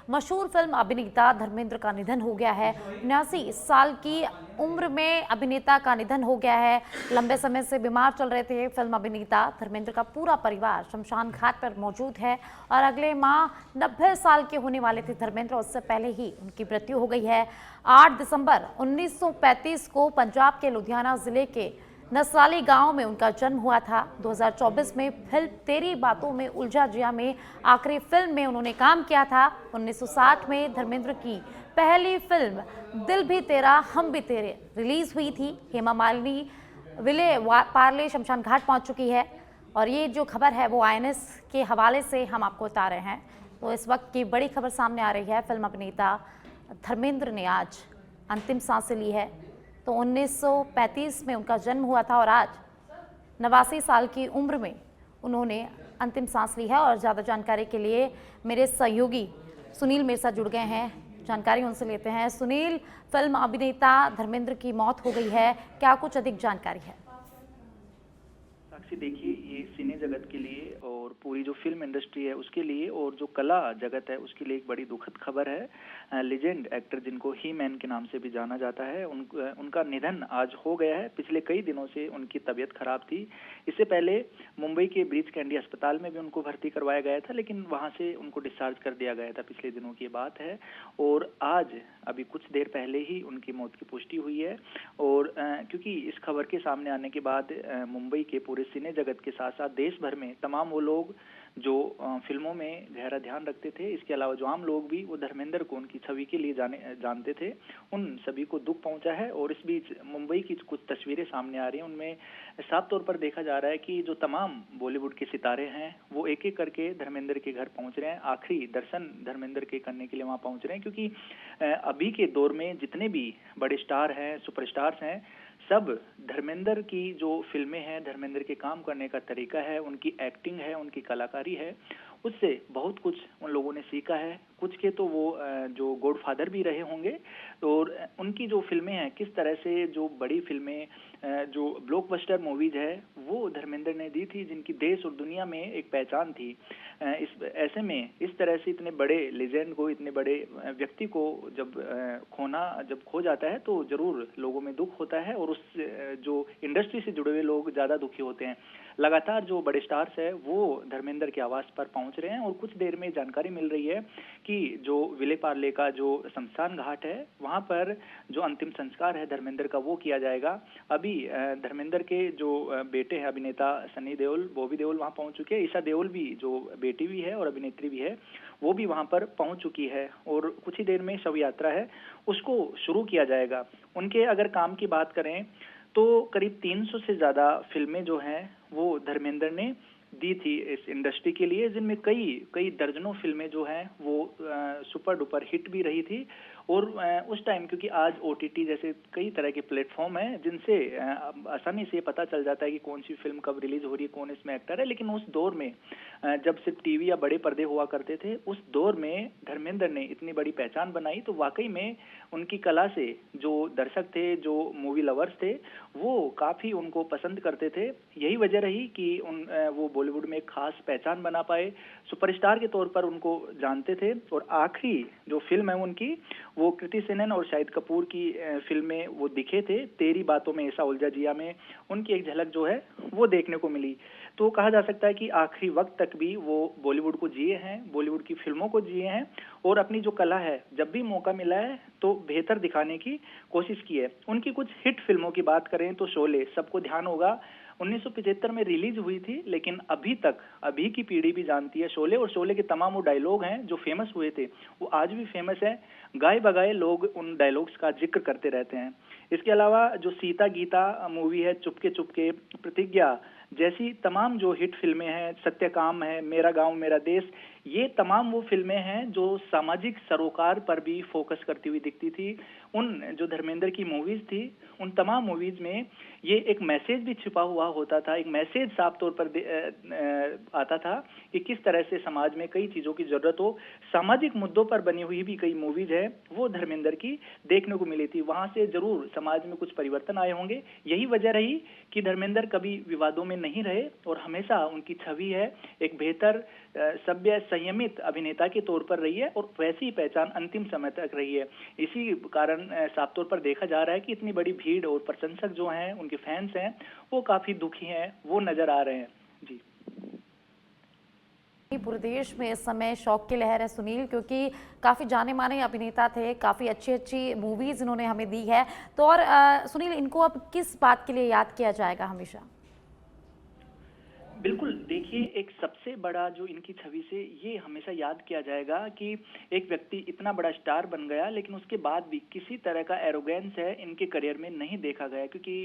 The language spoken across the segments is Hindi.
मशहूर फिल्म अभिनेता धर्मेंद्र का निधन हो गया है। 79 साल की उम्र में अभिनेता का निधन हो गया है। लंबे समय से बीमार चल रहे थे फिल्म अभिनेता धर्मेंद्र का पूरा परिवार शमशान घाट पर मौजूद है और अगले माह 90 साल के होने वाले थे धर्मेंद्र। उससे पहले ही उनकी मृत्यु हो गई है। 8 दिसंबर 1935 को पंजाब के लुधियाना जिले के नसराली गांव में उनका जन्म हुआ था। 2024 में फिल्म तेरी बातों में उलझा जिया में आखिरी फिल्म में उन्होंने काम किया था। 1960 में धर्मेंद्र की पहली फिल्म दिल भी तेरा हम भी तेरे रिलीज हुई थी। हेमा मालिनी विले पार्ले शमशान घाट पहुंच चुकी है और ये जो खबर है वो INS के हवाले से हम आपको बता रहे हैं। तो इस वक्त की बड़ी खबर सामने आ रही है। फिल्म अभिनेता धर्मेंद्र ने आज अंतिम सांसें ली है। तो 1935 में उनका जन्म हुआ था और आज 89 साल की उम्र में उन्होंने अंतिम सांस ली है। और ज़्यादा जानकारी के लिए मेरे सहयोगी सुनील मेरे साथ जुड़ गए हैं, जानकारी उनसे लेते हैं। सुनील, फिल्म अभिनेता धर्मेंद्र की मौत हो गई है, क्या कुछ अधिक जानकारी है? साक्षी, देखिए, ये सिने जगत के लिए और पूरी जो फिल्म इंडस्ट्री है उसके लिए और जो कला जगत है उसके लिए एक बड़ी दुखद खबर है। लेजेंड एक्टर जिनको ही मैन के नाम से भी जाना जाता है उनका निधन आज हो गया है। पिछले कई दिनों से उनकी तबीयत खराब थी। इससे पहले मुंबई के ब्रीच कैंडी अस्पताल में भी उनको भर्ती करवाया गया था, लेकिन वहां से उनको डिस्चार्ज कर दिया गया था। पिछले दिनों की बात है और आज अभी कुछ देर पहले ही उनकी मौत की पुष्टि हुई है। और क्योंकि इस खबर के सामने आने के बाद मुंबई के पूरे सिने जगत के साथ साथ देश भर में तमाम वो लोग जो फिल्मों में गहरा ध्यान रखते थे, इसके अलावा जो आम लोग भी वो धर्मेंद्र को उनकी छवि के लिए जानते थे, उन सभी को दुख पहुंचा है। और इस बीच मुंबई की कुछ तस्वीरें सामने आ रही हैं, उनमें साफ तौर पर देखा जा रहा है कि जो तमाम बॉलीवुड के सितारे हैं वो एक एक करके धर्मेंद्र के घर पहुंच रहे हैं, आखिरी दर्शन धर्मेंद्र के करने के लिए वहां पहुंच रहे हैं। क्योंकि अभी के दौर में जितने भी बड़े स्टार हैं, सुपरस्टार्स हैं, सब धर्मेंद्र की जो फिल्में हैं, धर्मेंद्र के काम करने का तरीका है, उनकी एक्टिंग है, उनकी कलाकारी है, उससे बहुत कुछ उन लोगों ने सीखा है। कुछ के तो वो जो गॉडफादर भी रहे होंगे। और उनकी जो फिल्में हैं, किस तरह से जो बड़ी फिल्में, जो ब्लॉकबस्टर मूवीज है वो धर्मेंद्र ने दी थी, जिनकी देश और दुनिया में एक पहचान थी। इस ऐसे में इस तरह से इतने बड़े लेजेंड को, इतने बड़े व्यक्ति को जब खो जाता है तो जरूर लोगों में दुख होता है और उस जो इंडस्ट्री से जुड़े हुए लोग ज्यादा दुखी होते हैं। लगातार जो बड़े स्टार्स है वो धर्मेंद्र के आवास पर पहुंच रहे हैं और कुछ देर में जानकारी मिल रही है कि जो विले पार्ले का जो शमशान घाट है वहां पर जो अंतिम संस्कार है धर्मेंद्र का वो किया जाएगा। अभी धर्मेंद्र के जो बेटे हैं अभिनेता सनी देओल, बॉबी देओल वहां पहुंच चुके हैं। ईशा देओल भी जो बेटी भी है और अभिनेत्री भी है वो भी वहां पर पहुंच चुकी है और कुछ ही देर में शव यात्रा है उसको शुरू किया जाएगा। उनके अगर काम की बात करें तो करीब 300 से ज्यादा फिल्में जो हैं वो धर्मेंद्र ने दी थी इस इंडस्ट्री के लिए, जिनमें कई दर्जनों फिल्में जो हैं वो सुपर डुपर हिट भी रही थी। और उस टाइम क्योंकि आज OTT जैसे कई तरह के प्लेटफॉर्म हैं जिनसे आसानी से पता चल जाता है कि कौन सी फिल्म कब रिलीज हो रही है, कौन इसमें एक्टर है। लेकिन उस दौर में जब सिर्फ टीवी या बड़े पर्दे हुआ करते थे, उस दौर में धर्मेंद्र ने इतनी बड़ी पहचान बनाई तो वाकई में उनकी कला से जो दर्शक थे, जो मूवी लवर्स थे, वो काफी उनको पसंद करते थे। यही वजह रही कि वो बॉलीवुड में एक खास पहचान बना पाए, सुपरस्टार के तौर पर उनको जानते थे। और आखिरी जो फिल्म है उनकी वो कृति सेनन और शाहिद कपूर की फिल्म में वो दिखे थे, तेरी बातों में ऐसा उलझा जिया में उनकी एक झलक जो है वो देखने को मिली। तो कहा जा सकता है कि आखिरी वक्त तक भी वो बॉलीवुड को जिए हैं, बॉलीवुड की फिल्मों को जिए हैं और अपनी जो कला है जब भी मौका मिला है तो बेहतर दिखाने की कोशिश की है। उनकी कुछ हिट फिल्मों की बात करें तो शोले, सबको ध्यान होगा 1975 में रिलीज हुई थी, लेकिन अभी की पीढ़ी भी जानती है शोले। और शोले के तमाम वो डायलॉग हैं जो फेमस हुए थे वो आज भी फेमस है, गाए बगाए लोग उन डायलॉग्स का जिक्र करते रहते हैं। इसके अलावा जो सीता गीता मूवी है, चुपके चुपके, प्रतिज्ञा जैसी तमाम जो हिट फिल्में हैं, सत्यकाम है, मेरा गांव मेरा देश, ये तमाम वो फिल्में हैं जो सामाजिक सरोकार पर भी फोकस करती हुई दिखती थी। उन जो धर्मेंद्र की मूवीज थी उन तमाम मूवीज में ये एक मैसेज भी छिपा हुआ होता था, एक मैसेज साफ तौर पर आता था कि किस तरह से समाज में कई चीजों की जरूरत हो। सामाजिक मुद्दों पर बनी हुई भी कई मूवीज है वो धर्मेंद्र की देखने को मिली थी, वहां से जरूर समाज में कुछ परिवर्तन आए होंगे। यही वजह रही कि धर्मेंद्र कभी विवादों में नहीं रहे और हमेशा उनकी छवि है एक बेहतर सभ्य संयमित अभिनेता के तौर पर रही है और वैसी ही पहचान अंतिम समय तक रही है। इसी कारण साफ तौर पर देखा जा रहा है कि इतनी बड़ी भीड़ और प्रशंसक जो हैं, उनके फैंस हैं, वो काफी दुखी हैं, वो नजर आ रहे हैं। जी, पूरे देश में इस समय शौक की लहर है सुनील, क्योंकि काफ़ी जाने माने अभिनेता थे, काफ़ी अच्छी अच्छी मूवीज़ इन्होंने हमें दी है। तो और सुनील, इनको अब किस बात के लिए याद किया जाएगा हमेशा? बिल्कुल, देखिए एक सबसे बड़ा जो इनकी छवि से ये हमेशा याद किया जाएगा कि एक व्यक्ति इतना बड़ा स्टार बन गया, लेकिन उसके बाद भी किसी तरह का एरोगेंस है इनके करियर में नहीं देखा गया, क्योंकि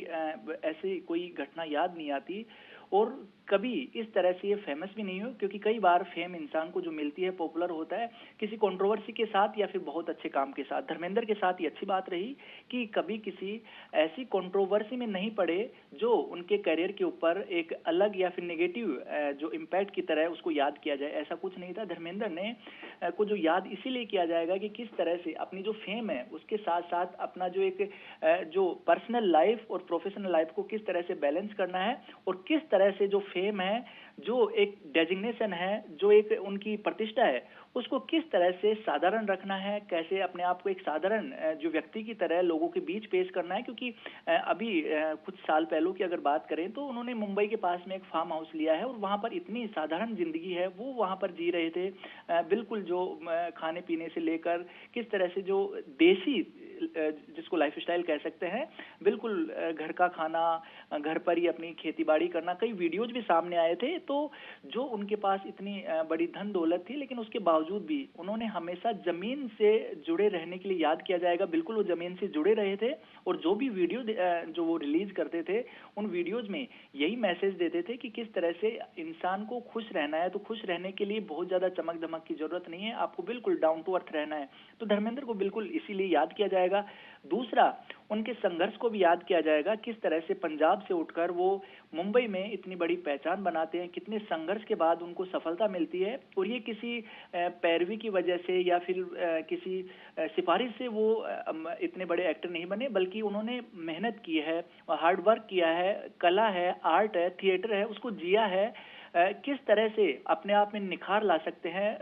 ऐसी कोई घटना याद नहीं आती और कभी इस तरह से ये फेमस भी नहीं हो, क्योंकि कई बार फेम इंसान को जो मिलती है, पॉपुलर होता है किसी कंट्रोवर्सी के साथ या फिर बहुत अच्छे काम के साथ। धर्मेंद्र के साथ ये अच्छी बात रही कि कभी किसी ऐसी कंट्रोवर्सी में नहीं पड़े जो उनके करियर के ऊपर एक अलग या फिर नेगेटिव जो इम्पैक्ट की तरह उसको याद किया जाए, ऐसा कुछ नहीं था। धर्मेंद्र ने को जो याद इसीलिए किया जाएगा कि किस तरह से अपनी जो फेम है उसके साथ साथ अपना जो एक जो पर्सनल लाइफ और प्रोफेशनल लाइफ को किस तरह से बैलेंस करना है और किस तरह से जो फेम है, जो एक डेजिग्नेशन है, जो एक उनकी प्रतिष्ठा है, उसको किस तरह से साधारण रखना है, कैसे अपने आप को एक साधारण जो व्यक्ति की तरह लोगों के बीच पेश करना है। क्योंकि अभी कुछ साल पहले की अगर बात करें तो उन्होंने मुंबई के पास में एक फार्म हाउस लिया है और वहां पर इतनी साधारण जिंदगी है, वो वहां पर जी रहे थे। बिल्कुल जो खाने पीने से लेकर किस तरह से जो देसी जिसको लाइफस्टाइल कह सकते हैं, बिल्कुल घर का खाना, घर पर ही अपनी खेती बाड़ी करना, कई वीडियोज भी सामने आए थे। तो जो उनके पास इतनी बड़ी धन दौलत थी, लेकिन उसके बावजूद भी उन्होंने हमेशा जमीन से जुड़े रहने के लिए याद किया जाएगा। बिल्कुल वो जमीन से जुड़े रहे थे और जो भी वीडियो जो वो रिलीज करते थे, उन वीडियोज में यही मैसेज देते थे कि किस तरह से इंसान को खुश रहना है। तो खुश रहने के लिए बहुत ज्यादा चमक धमक की जरूरत नहीं है, आपको बिल्कुल डाउन टू अर्थ रहना है। तो धर्मेंद्र को बिल्कुल इसीलिए याद किया जाएगा। दूसरा, उनके संघर्ष को भी याद किया जाएगा, किस तरह से पंजाब से उठकर वो मुंबई में इतनी बड़ी पहचान बनाते हैं, कितने संघर्ष के बाद उनको सफलता मिलती है। और ये किसी पैरवी की वजह से या फिर किसी सिफारिश से वो इतने बड़े एक्टर नहीं बने, बल्कि उन्होंने मेहनत की है, हार्ड वर्क किया है, कला है, आर्ट है, थिएटर है, उसको जिया है। किस तरह से अपने आप में निखार ला सकते हैं,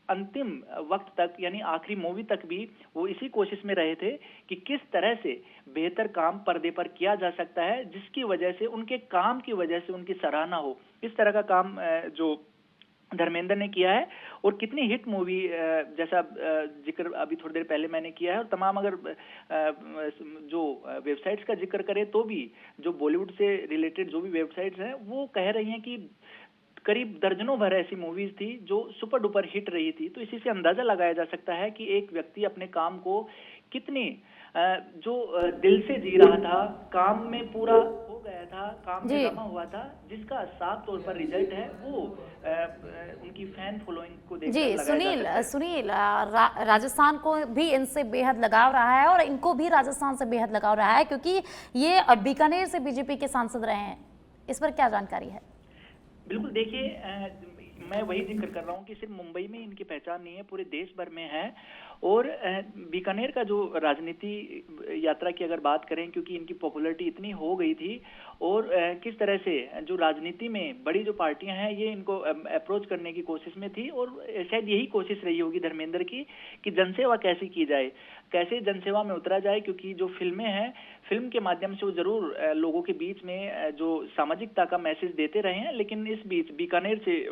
अंतिम वक्त तक यानी आखिरी मूवी तक भी वो इसी कोशिश में रहे थे कि किस तरह से बेहतर काम पर्दे पर किया जा सकता है, जिसकी वजह से उनके काम की वजह से उनकी सराहना हो। इस तरह का काम जो धर्मेंद्र ने किया है और कितनी हिट मूवी जैसा जिक्र अभी थोड़ी देर पहले मैंने किया है, और तमाम अगर जो वेबसाइट्स का जिक्र करें तो भी जो बॉलीवुड से रिलेटेड जो भी वेबसाइट्स हैं वो कह रही हैं कि करीब दर्जनों भर ऐसी मूवीज थी जो सुपर डुपर हिट रही थी। तो इसी से अंदाजा लगाया जा सकता है कि एक व्यक्ति अपने काम को कितनी जो दिल से जी रहा था, काम में पूरा हो गया था, काम में रमा हुआ था, जिसका साफ तौर पर रिजल्ट है वो उनकी फैन फॉलोइंग को देखकर जी लगाया जा सकता है। सुनील, राजस्थान को भी इनसे बेहद लगाव रहा है और इनको भी राजस्थान से बेहद लगाव रहा है, क्योंकि ये बीकानेर से बीजेपी के सांसद रहे हैं। इस पर क्या जानकारी है? बिल्कुल, देखिए मैं वही जिक्र कर रहा हूँ कि सिर्फ मुंबई में इनकी पहचान नहीं है, पूरे देश भर में है। और बीकानेर का जो राजनीति यात्रा की अगर बात करें, क्योंकि इनकी पॉपुलैरिटी इतनी हो गई थी और किस तरह से जो राजनीति में बड़ी जो पार्टियां हैं ये इनको अप्रोच करने की कोशिश में थी, और शायद यही कोशिश रही होगी धर्मेंद्र की कि जनसेवा कैसी की जाए, कैसे जनसेवा में उतरा जाए। क्योंकि जो फिल्में हैं, फिल्म के माध्यम से वो जरूर लोगों के बीच में जो सामाजिकता का मैसेज देते रहे हैं, लेकिन इस बीच बीकानेर से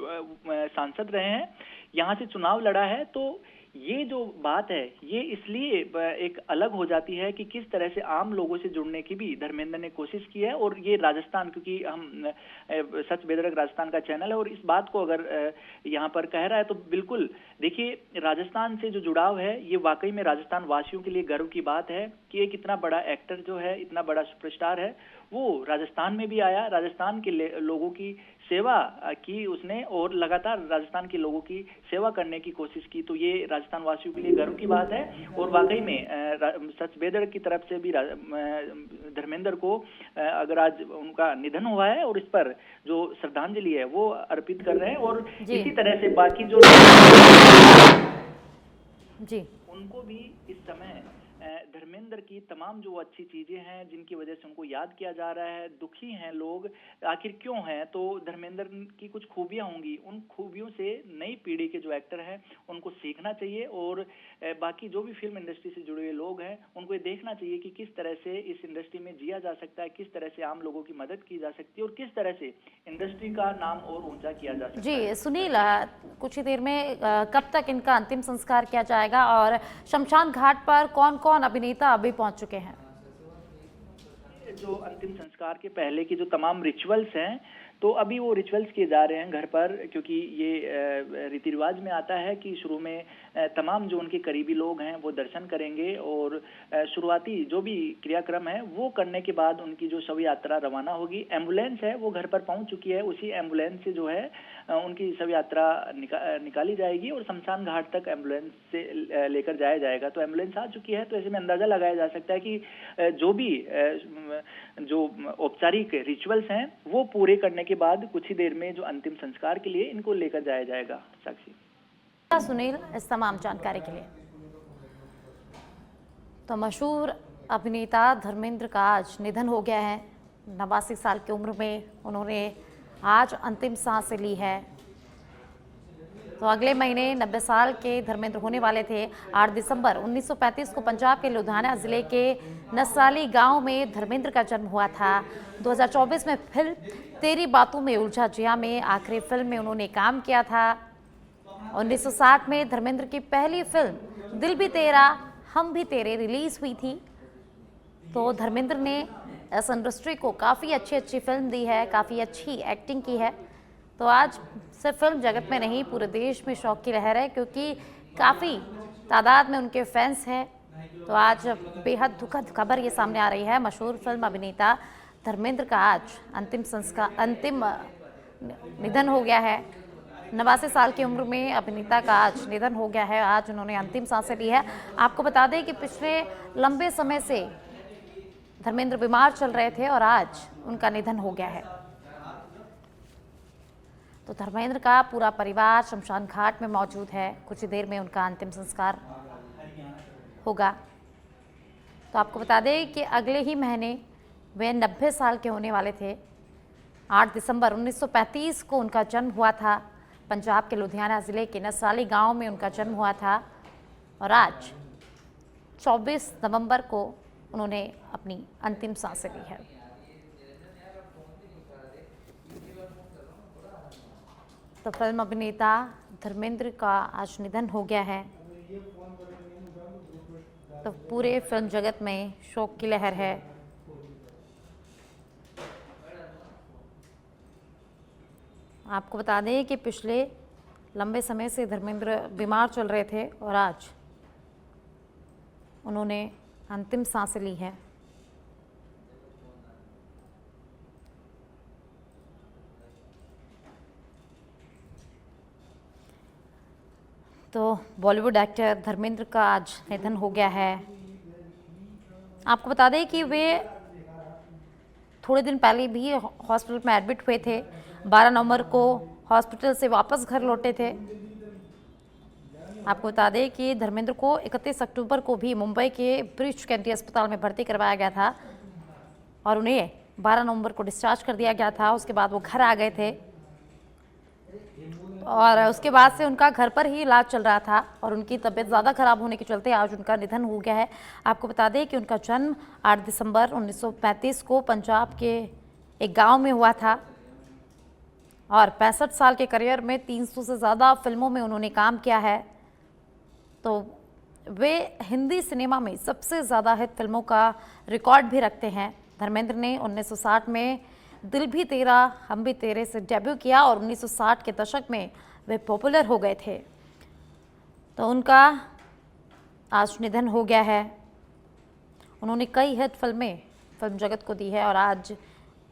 सांसद रहे हैं, यहाँ से चुनाव लड़ा है। तो ये जो बात है ये इसलिए एक अलग हो जाती है कि किस तरह से आम लोगों से जुड़ने की भी धर्मेंद्र ने कोशिश की है। और ये राजस्थान, क्योंकि हम सच बेधड़क राजस्थान का चैनल है और इस बात को अगर यहाँ पर कह रहा है तो बिल्कुल देखिए, राजस्थान से जो जुड़ाव है ये वाकई में राजस्थान वासियों के लिए गर्व की बात है कि एक इतना बड़ा एक्टर जो है, इतना बड़ा सुपरस्टार है, वो राजस्थान में भी आया, राजस्थान के लोगों की सेवा की उसने और लगातार राजस्थान के लोगों की सेवा करने की कोशिश की। तो ये राजस्थान वासियों के लिए गर्व की बात है। और वाकई में सच बेधड़क की तरफ से भी धर्मेंद्र को अगर आज उनका निधन हुआ है और इस पर जो श्रद्धांजलि है वो अर्पित कर रहे हैं। और इसी तरह से बाकी जो जी उनको भी इस समय धर्मेंद्र की तमाम जो अच्छी चीजें हैं जिनकी वजह से उनको याद किया जा रहा है, दुखी हैं लोग, आखिर क्यों हैं, तो धर्मेंद्र की कुछ खूबियां होंगी, उन खूबियों से नई पीढ़ी के जो एक्टर हैं उनको सीखना चाहिए और बाकी जो भी फिल्म इंडस्ट्री से जुड़े हुए लोग हैं उनको ये देखना चाहिए कि किस तरह से इस इंडस्ट्री में जिया जा सकता है, किस तरह से आम लोगों की मदद की जा सकती है और किस तरह से इंडस्ट्री का नाम और ऊंचा किया जा सकता है। जी सुनील, कुछ ही देर में कब तक इनका अंतिम संस्कार किया जाएगा और शमशान घाट पर कौन कौन अभिनेता अभी पहुंच चुके हैं? जो अंतिम संस्कार के पहले की जो तमाम रिचुअल्स हैं, तो अभी वो रिचुअल्स किए जा रहे हैं घर पर, क्योंकि ये रीति रिवाज में आता है कि शुरू में तमाम जो उनके करीबी लोग हैं वो दर्शन करेंगे और शुरुआती जो भी क्रियाक्रम है वो करने के बाद उनकी जो शव यात्रा रवाना होगी। एम्बुलेंस है वो घर पर पहुंच चुकी है, उसी एम्बुलेंस से जो है उनकी शव यात्रा निकाली जाएगी और शमशान घाट तक एम्बुलेंस से लेकर जाया जाएगा। तो एम्बुलेंस आ चुकी है, तो ऐसे में अंदाजा लगाया जा सकता है कि जो भी जो औपचारिक रिचुअल्स हैं वो पूरे करने के बाद कुछ ही देर में जो अंतिम संस्कार के लिए इनको लेकर जाया जाएगा। साक्षी। सुनील, इस तमाम जानकारी के लिए। तो मशहूर अभिनेता धर्मेंद्र का आज निधन हो गया है। 89 साल की उम्र में उन्होंने आज अंतिम सांस ली है। तो अगले महीने 90 साल के धर्मेंद्र होने वाले थे। 8 दिसंबर 1935 को पंजाब के लुधियाना जिले के नसाली गांव में धर्मेंद्र का जन्म हुआ था। 2024 में फिल्म तेरी बातों में उलझा जिया में आखिरी फिल्म में उन्होंने काम किया था। 1960 में धर्मेंद्र की पहली फिल्म दिल भी तेरा हम भी तेरे रिलीज हुई थी। तो धर्मेंद्र ने इस इंडस्ट्री को काफ़ी अच्छी फिल्म दी है, काफ़ी अच्छी एक्टिंग की है। तो आज सिर्फ फिल्म जगत में नहीं पूरे देश में शौक की लहर है, क्योंकि काफ़ी तादाद में उनके फैंस हैं। तो आज बेहद दुखद खबर ये सामने आ रही है। मशहूर फिल्म अभिनेता धर्मेंद्र का आज अंतिम निधन हो गया है। 89 साल की उम्र में अभिनेता का आज निधन हो गया है। आज उन्होंने अंतिम सांसें ली है। आपको बता दें कि पिछले लंबे समय से धर्मेंद्र बीमार चल रहे थे और आज उनका निधन हो गया है। तो धर्मेंद्र का पूरा परिवार शमशान घाट में मौजूद है। कुछ ही देर में उनका अंतिम संस्कार होगा। तो आपको बता दें कि अगले ही महीने वे 90 साल के होने वाले थे। 8 दिसंबर 1935 को उनका जन्म हुआ था। पंजाब के लुधियाना ज़िले के नसाली गांव में उनका जन्म हुआ था और आज 24 नवंबर को उन्होंने अपनी अंतिम सांसें ली है। तो फिल्म अभिनेता धर्मेंद्र का आज निधन हो गया है। तो पूरे फिल्म जगत में शोक की लहर है। आपको बता दें कि पिछले लंबे समय से धर्मेंद्र बीमार चल रहे थे और आज उन्होंने अंतिम सांसें ली है। तो बॉलीवुड एक्टर धर्मेंद्र का आज निधन हो गया है। आपको बता दें कि वे थोड़े दिन पहले भी हॉस्पिटल में एडमिट हुए थे। 12 नवंबर को हॉस्पिटल से वापस घर लौटे थे। आपको बता दें कि धर्मेंद्र को 31 अक्टूबर को भी मुंबई के ब्रीच कैंडी अस्पताल में भर्ती करवाया गया था और उन्हें 12 नवंबर को डिस्चार्ज कर दिया गया था। उसके बाद वो घर आ गए थे और उसके बाद से उनका घर पर ही इलाज चल रहा था और उनकी तबीयत ज़्यादा खराब होने के चलते आज उनका निधन हो गया है। आपको बता दें कि उनका जन्म 8 दिसंबर 1935 को पंजाब के एक गांव में हुआ था और 65 साल के करियर में 300 से ज़्यादा फिल्मों में उन्होंने काम किया है। तो वे हिंदी सिनेमा में सबसे ज़्यादा हिट फिल्मों का रिकॉर्ड भी रखते हैं। धर्मेंद्र ने 1960 में दिल भी तेरा हम भी तेरे से डेब्यू किया और 1960 के दशक में वे पॉपुलर हो गए थे। तो उनका आज निधन हो गया है। उन्होंने कई हिट फिल्में फिल्म जगत को दी है और आज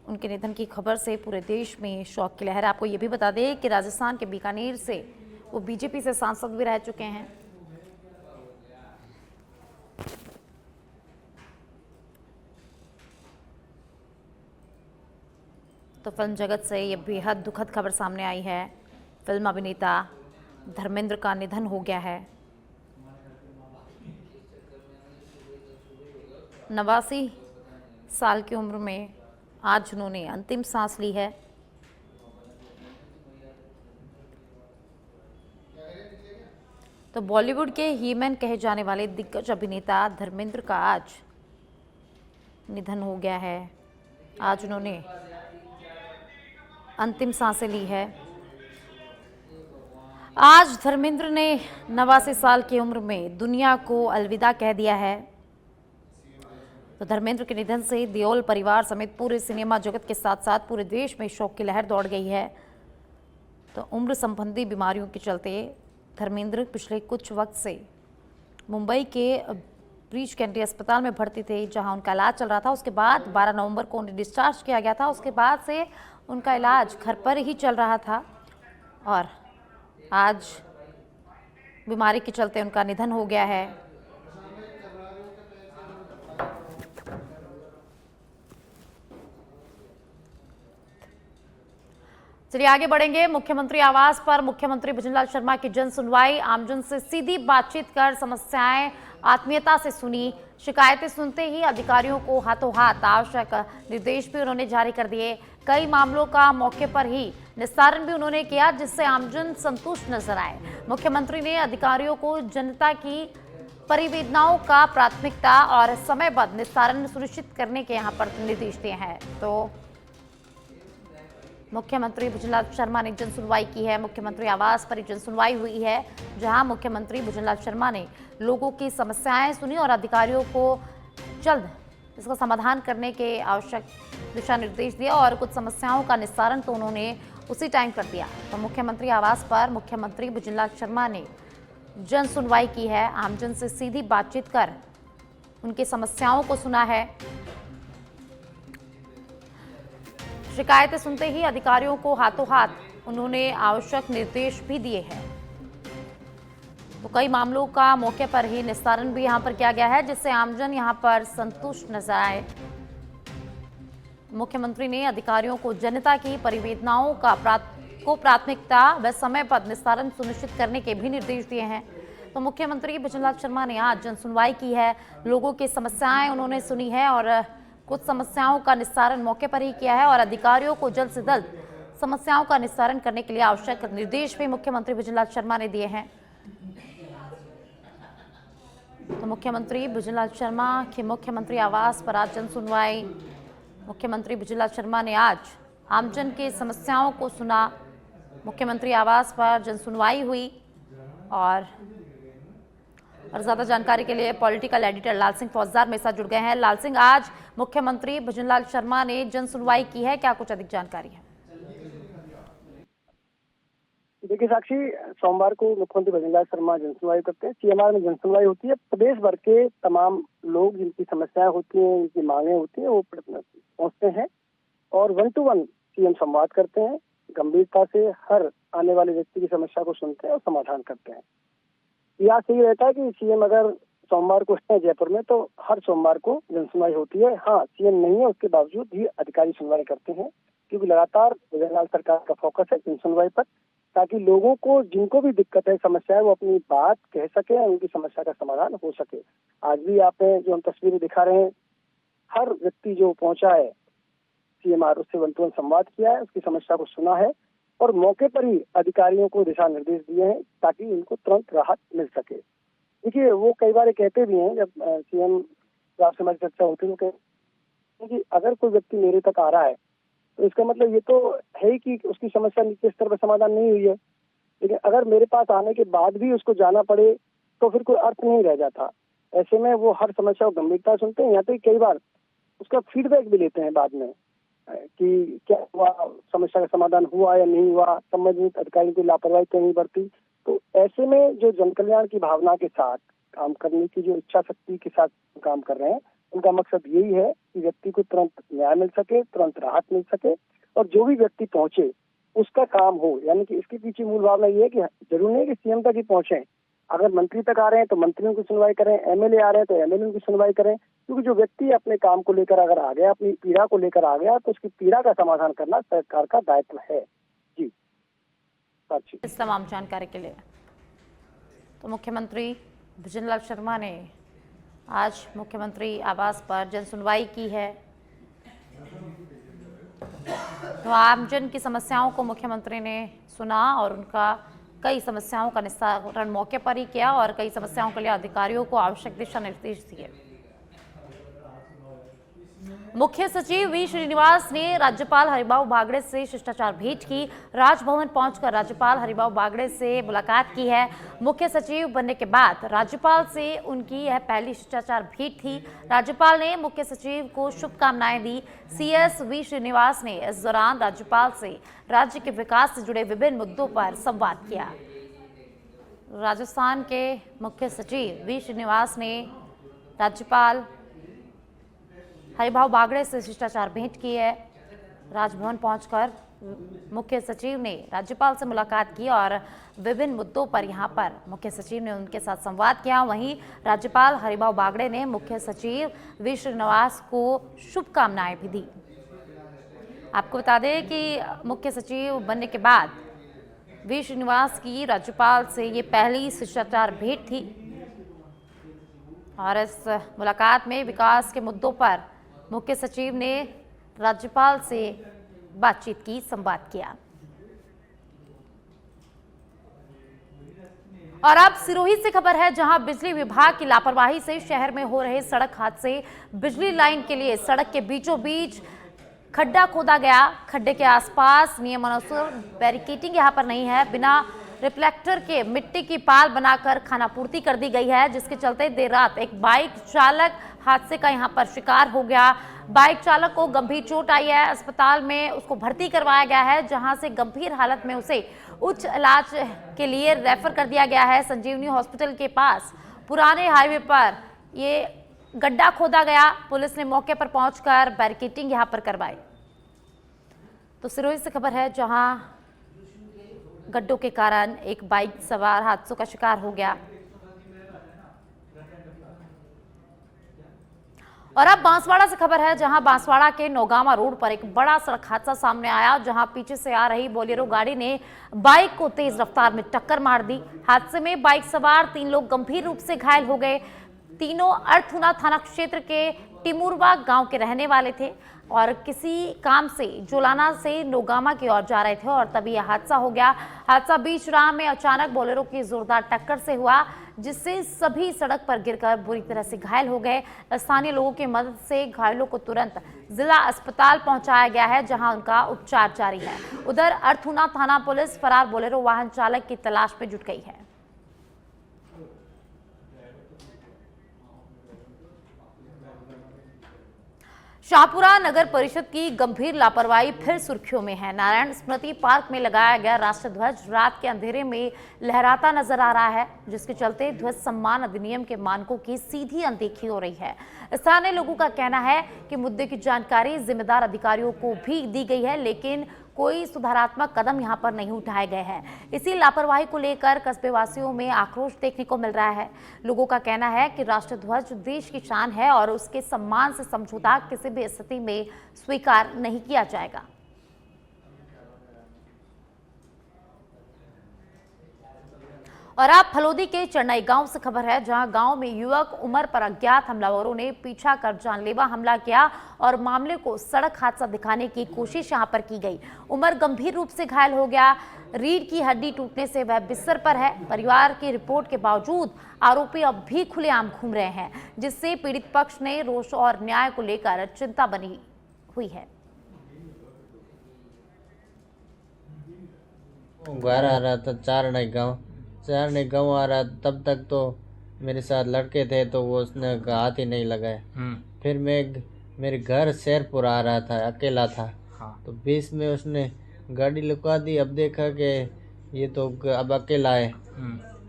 उनके निधन की खबर से पूरे देश में शोक की लहर है। आपको ये भी बता दें कि राजस्थान के बीकानेर से वो बीजेपी से सांसद भी रह चुके हैं। तो फिल्म जगत से ये बेहद दुखद खबर सामने आई है। फिल्म अभिनेता धर्मेंद्र का निधन हो गया है। 89 साल की उम्र में आज उन्होंने अंतिम सांस ली है। तो बॉलीवुड के हीमैन कहे जाने वाले दिग्गज अभिनेता धर्मेंद्र का आज निधन हो गया है। आज उन्होंने अंतिम सांसें ली है। आज धर्मेंद्र ने 89 साल की उम्र में दुनिया को अलविदा कह दिया है। तो धर्मेंद्र के निधन से देओल परिवार समेत पूरे सिनेमा जगत के साथ साथ पूरे देश में शोक की लहर दौड़ गई है। तो उम्र संबंधी बीमारियों के चलते धर्मेंद्र पिछले कुछ वक्त से मुंबई के ब्रीच कैंडी अस्पताल में भर्ती थे, जहां उनका इलाज चल रहा था। उसके बाद 12 नवंबर को उन्हें डिस्चार्ज किया गया था। उसके बाद से उनका इलाज घर पर ही चल रहा था और आज बीमारी के चलते उनका निधन हो गया है। चलिए आगे बढ़ेंगे। मुख्यमंत्री आवास पर मुख्यमंत्री भजनलाल शर्मा की जन सुनवाई। आमजन से सीधी बातचीत कर समस्याएं आत्मीयता से सुनी। शिकायतें सुनते ही अधिकारियों को हाथों हाथ आवश्यक निर्देश भी उन्होंने जारी कर दिए। कई मामलों का मौके पर ही निस्तारण भी उन्होंने किया, जिससे आमजन संतुष्ट नजर आए। मुख्यमंत्री ने अधिकारियों को जनता की परिवेदनाओं का प्राथमिकता और समयबद्ध निस्तारण सुनिश्चित करने के यहाँ पर निर्देश दिए हैं। तो मुख्यमंत्री भजनलाल शर्मा ने जन सुनवाई की है। मुख्यमंत्री आवास पर जन सुनवाई हुई है, जहां मुख्यमंत्री भजनलाल शर्मा ने लोगों की समस्याएं सुनी और अधिकारियों को जल्द इसका समाधान करने के आवश्यक दिशा निर्देश दिए और कुछ समस्याओं का निस्तारण तो उन्होंने उसी टाइम कर दिया। तो मुख्यमंत्री आवास पर मुख्यमंत्री भजनलाल शर्मा ने जन सुनवाई की है। आमजन से सीधी बातचीत कर उनकी समस्याओं को सुना है। शिकायतें सुनते ही अधिकारियों को हाथों हाथ उन्होंने आवश्यक निर्देश भी दिए हैं। तो कई मामलों का मौके पर ही निस्तारण भी यहां पर किया गया है, जिससे आमजन यहां पर संतुष्ट नजर आए। मुख्यमंत्री ने अधिकारियों को जनता की परिवेदनाओं का प्राथमिकता व समयबद्ध निस्तारण सुनिश्चित करने के भी निर्देश दिए हैं। तो मुख्यमंत्री भजनलाल शर्मा ने आज जन सुनवाई की है। लोगों की समस्याएं उन्होंने सुनी है और कुछ समस्याओं का निस्तारण मौके पर ही किया है और अधिकारियों को जल्द से जल्द समस्याओं का निस्तारण करने के लिए आवश्यक निर्देश भी मुख्यमंत्री भजनलाल शर्मा ने दिए हैं। तो मुख्यमंत्री भजनलाल शर्मा की मुख्यमंत्री आवास पर आज जन सुनवाई। मुख्यमंत्री भजनलाल शर्मा ने आज आमजन की समस्याओं को सुना। मुख्यमंत्री आवास पर जन सुनवाई हुई और ज्यादा जानकारी के लिए पॉलिटिकल एडिटर लाल सिंह फौजदार मेरे साथ जुड़ गए हैं। लाल सिंह, आज मुख्यमंत्री भजनलाल शर्मा ने जन सुनवाई की है, क्या कुछ अधिक जानकारी है? देखिए साक्षी, सोमवार को मुख्यमंत्री भजनलाल शर्मा जन सुनवाई करते हैं। सीएमआर में जन सुनवाई होती है। प्रदेश भर के तमाम लोग जिनकी समस्याएं होती हैं, जिनकी मांगे होती हैं, वो पहुंचते हैं और 1 to 1 सीएम संवाद करते हैं। गंभीरता से हर आने वाले व्यक्ति की समस्या को सुनते हैं और समाधान करते हैं। यह सही रहता है कि सीएम अगर सोमवार को है जयपुर में तो हर सोमवार को जन सुनवाई होती है। हाँ, सीएम नहीं है उसके बावजूद भी अधिकारी सुनवाई करते हैं, क्योंकि लगातार भजनलाल सरकार का फोकस है जन सुनवाई पर, ताकि लोगों को जिनको भी दिक्कत है, समस्या है, वो अपनी बात कह सके और उनकी समस्या का समाधान हो सके। आज भी आपने जो हम तस्वीरें दिखा रहे हैं, हर व्यक्ति जो पहुंचा है सीएमआर उससे 1 to 1 संवाद किया है, उसकी समस्या को सुना है और मौके पर ही अधिकारियों को दिशा निर्देश दिए हैं ताकि उनको तुरंत राहत मिल सके। देखिए, वो कई बार कहते भी हैं, जब सीएम से हमारी चर्चा होती है, कि अगर कोई व्यक्ति मेरे तक आ रहा है तो इसका मतलब ये तो है कि उसकी समस्या नीचे स्तर पर समाधान नहीं हुई है। लेकिन अगर मेरे पास आने के बाद भी उसको जाना पड़े तो फिर कोई अर्थ नहीं रह जाता। ऐसे में वो हर समस्या को गंभीरता सुनते हैं। यहाँ तक कई बार उसका फीडबैक भी लेते हैं बाद में कि क्या हुआ, समस्या का समाधान हुआ या नहीं हुआ, संबंधित अधिकारी की लापरवाही क्यों नहीं बरती। तो ऐसे में जो जन कल्याण की भावना के साथ काम करने की जो इच्छा शक्ति के साथ काम कर रहे हैं, उनका मकसद यही है कि व्यक्ति को तुरंत न्याय मिल सके, तुरंत राहत मिल सके और जो भी व्यक्ति पहुंचे उसका काम हो। यानी कि इसके पीछे मूल भावना ये है कि जरूरी नहीं कि सीएम तक ही पहुंचे, अगर मंत्री तक आ रहे हैं तो मंत्रियों की सुनवाई करें, एमएलए आ रहे हैं तो एमएलए की सुनवाई करें, क्योंकि जो व्यक्ति अपने काम को लेकर अगर आ गया, अपनी पीड़ा को लेकर आ गया, तो उसकी पीड़ा का समाधान करना सरकार का दायित्व है। जी, इस तमाम जानकारी के लिए तो मुख्यमंत्री भजनलाल शर्मा ने आज मुख्यमंत्री आवास पर जन सुनवाई की है। तो आमजन की समस्याओं को मुख्यमंत्री ने सुना और उनका कई समस्याओं का निस्तारण मौके पर ही किया और कई समस्याओं के लिए अधिकारियों को आवश्यक दिशा निर्देश दिए। मुख्य सचिव वी श्रीनिवास ने राज्यपाल हरिभाऊ बागड़े से शिष्टाचार भेंट की। राजभवन पहुंचकर राज्यपाल हरिभाऊ बागड़े से मुलाकात की है। मुख्य सचिव बनने के बाद राज्यपाल से उनकी यह पहली शिष्टाचार भेंट थी। राज्यपाल ने मुख्य सचिव को शुभकामनाएं दी। सीएस वी श्रीनिवास ने इस दौरान राज्यपाल से राज्य के विकास से जुड़े विभिन्न मुद्दों पर संवाद किया। राजस्थान के मुख्य सचिव वी श्रीनिवास ने राज्यपाल हरिभाऊ बागड़े से शिष्टाचार भेंट की है। राजभवन पहुंचकर मुख्य सचिव ने राज्यपाल से मुलाकात की और विभिन्न मुद्दों पर यहां पर मुख्य सचिव ने उनके साथ संवाद किया। वहीं राज्यपाल हरिभाऊ बागड़े ने मुख्य सचिव वी श्रीनिवास को शुभकामनाएं भी दी। आपको बता दें कि मुख्य सचिव बनने के बाद वी श्रीनिवास की राज्यपाल से ये पहली शिष्टाचार भेंट थी और इस मुलाकात में विकास के मुद्दों पर मुख्य सचिव ने राज्यपाल से बातचीत की, संवाद किया। और अब सिरोही से खबर है, जहां बिजली विभाग की लापरवाही से शहर में हो रहे सड़क हादसे। बिजली लाइन के लिए सड़क के बीचों बीच खड्डा खोदा गया। खड्डे के आसपास नियमानुसार बैरिकेडिंग यहां पर नहीं है। बिना रिफ्लेक्टर के मिट्टी की पाल बनाकर खानापूर्ति कर दी गई है, जिसके चलते देर रात एक बाइक चालक हादसे का यहां पर शिकार हो गया। बाइक चालक को गंभीर चोट आई है। अस्पताल में उसको भर्ती करवाया गया है, जहां से गंभीर हालत में उसे उच्च इलाज के लिए रेफर कर दिया गया है। संजीवनी हॉस्पिटल के पास पुराने हाईवे पर ये गड्ढा खोदा गया। पुलिस ने मौके पर पहुंचकर बैरिकेडिंग यहां पर करवाई। तो सिरोही से खबर है, जहां गड्ढों के कारण एक बाइक सवार हादसों का शिकार हो गया। और अब बांसवाड़ा से खबर है, जहां बांसवाड़ा के नौगामा रोड पर एक बड़ा सड़क हादसा सामने आया, जहां पीछे से आ रही बोलेरो गाड़ी ने बाइक को तेज रफ्तार में टक्कर मार दी। हादसे में बाइक सवार 3 लोग गंभीर रूप से घायल हो गए। तीनों अर्थुना थाना क्षेत्र के टिमुरवा गांव के रहने वाले थे और किसी काम से जोलाना से नौगामा की ओर जा रहे थे और तभी यह हादसा हो गया। हादसा बीच राह में अचानक बोलेरो की जोरदार टक्कर से हुआ, जिससे सभी सड़क पर गिरकर बुरी तरह से घायल हो गए। स्थानीय लोगों की मदद से घायलों को तुरंत जिला अस्पताल पहुंचाया गया है, जहां उनका उपचार जारी है। उधर अर्थुना थाना पुलिस फरार बोलेरो वाहन चालक की तलाश में जुट गई है। शाहपुरा नगर परिषद की गंभीर लापरवाही फिर सुर्खियों में है। नारायण स्मृति पार्क में लगाया गया राष्ट्रीय ध्वज रात के अंधेरे में लहराता नजर आ रहा है, जिसके चलते ध्वज सम्मान अधिनियम के मानकों की सीधी अनदेखी हो रही है। स्थानीय लोगों का कहना है कि मुद्दे की जानकारी जिम्मेदार अधिकारियों को भी दी गई है, लेकिन कोई सुधारात्मक कदम यहां पर नहीं उठाए गए हैं। इसी लापरवाही को लेकर कस्बेवासियों में आक्रोश देखने को मिल रहा है। लोगों का कहना है कि राष्ट्रीय ध्वज देश की शान है और उसके सम्मान से समझौता किसी भी स्थिति में स्वीकार नहीं किया जाएगा। और अब फलोदी के चेन्नई गांव से खबर है, जहां गांव में युवक उमर पर अज्ञात हमलावरों ने पीछा कर जानलेवा हमला किया और मामले को सड़क हादसा दिखाने की कोशिश यहां पर की गई। उमर गंभीर रूप से घायल हो गया। रीढ़ की हड्डी टूटने से वह बिस्तर पर है। परिवार की रिपोर्ट के बावजूद आरोपी अब भी खुलेआम घूम रहे हैं, जिससे पीड़ित पक्ष ने रोष और न्याय को लेकर चिंता बनी हुई है। घर आ रहा था चारने गाँव आ रहा, तब तक तो मेरे साथ लड़के थे, तो वो उसने हाथ ही नहीं लगाया। फिर मेरे घर शेरपुर आ रहा था, अकेला था। तो बीच में उसने गाड़ी लुका दी। अब देखा कि ये तो अब अकेला है।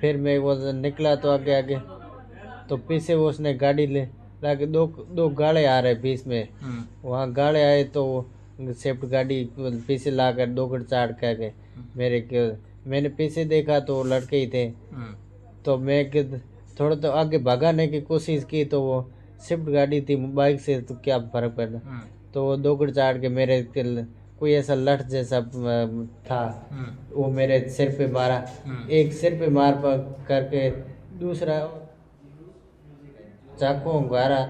फिर मैं वो निकला तो आगे तो पीछे वो उसने गाड़ी ला के दो गाड़े आ रहे बीच में। वहाँ गाड़े आए तो स्विफ्ट गाड़ी पीछे ला कर दो चाट कर गए। मैंने पीछे देखा तो लड़के ही थे। तो मैं थोड़ा तो आगे भगाने की कोशिश की, तो वो स्विफ्ट गाड़ी थी, बाइक से तो क्या फर्क पड़ा। तो वो दो चाट के मेरे कोई ऐसा लठ जैसा था, वो मेरे सिर पे मारा। एक सिर पे मार करके दूसरा चाकू द्वारा